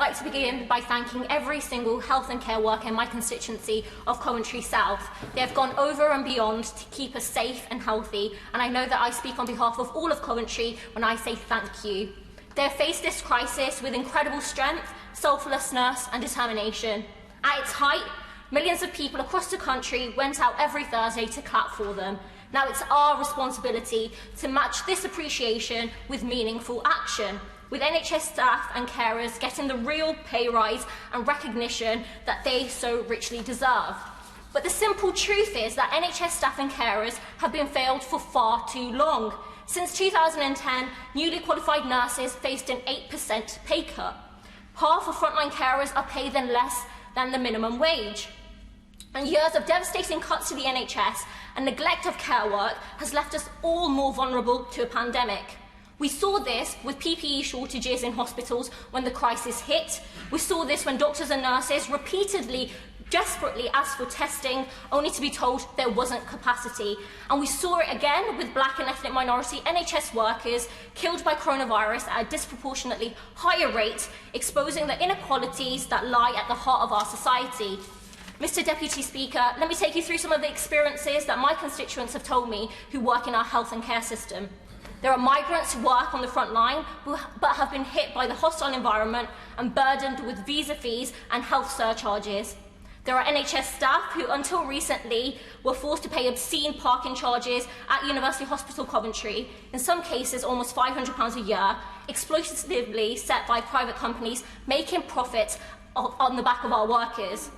like to begin by thanking every single health and care worker in my constituency of Coventry South. They have gone over and beyond to keep us safe and healthy, and I know that I speak on behalf of all of Coventry when I say thank you. They have faced this crisis with incredible strength, selflessness and determination. At its height, millions of people across the country went out every Thursday to clap for them. Now it's our responsibility to match this appreciation with meaningful action, with NHS staff and carers getting the real pay rise and recognition that they so richly deserve. But the simple truth is that NHS staff and carers have been failed for far too long. Since 2010, newly qualified nurses faced an 8% pay cut. Half of frontline carers are paid less than the minimum wage. And years of devastating cuts to the NHS and neglect of care work has left us all more vulnerable to a pandemic. We saw this with PPE shortages in hospitals when the crisis hit. We saw this when doctors and nurses repeatedly, desperately asked for testing, only to be told there wasn't capacity. And we saw it again with black and ethnic minority NHS workers killed by coronavirus at a disproportionately higher rate, exposing the inequalities that lie at the heart of our society. Mr. Deputy Speaker, let me take you through some of the experiences that my constituents have told me who work in our health and care system. There are migrants who work on the front line but have been hit by the hostile environment and burdened with visa fees and health surcharges. There are NHS staff who, until recently, were forced to pay obscene parking charges at University Hospital Coventry, in some cases almost £500 a year, exploitatively set by private companies making profits on the back of our workers.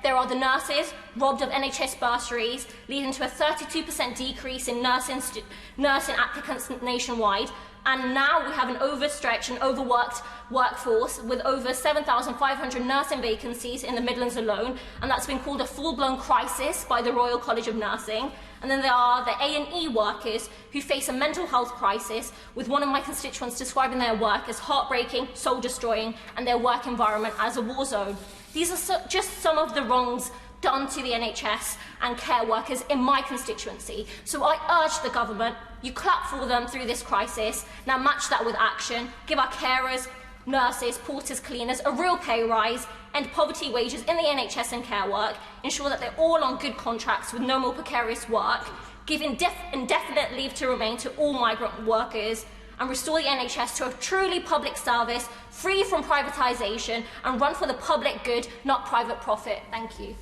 There are the nurses robbed of NHS bursaries, leading to a 32% decrease in nursing applicants nationwide. And now we have an overstretched and overworked workforce with over 7,500 nursing vacancies in the Midlands alone, and that's been called a full-blown crisis by the Royal College of Nursing. And then there are the A&E workers who face a mental health crisis, with one of my constituents describing their work as heartbreaking, soul-destroying, and their work environment as a war zone. These are just some of the wrongs done to the NHS and care workers in my constituency. So I urge the government, you clap for them through this crisis, now match that with action, give our carers, nurses, porters, cleaners a real pay rise, end poverty wages in the NHS and care work, ensure that they're all on good contracts with no more precarious work, give indefinite leave to remain to all migrant workers, and restore the NHS to a truly public service, free from privatisation, and run for the public good, not private profit. Thank you.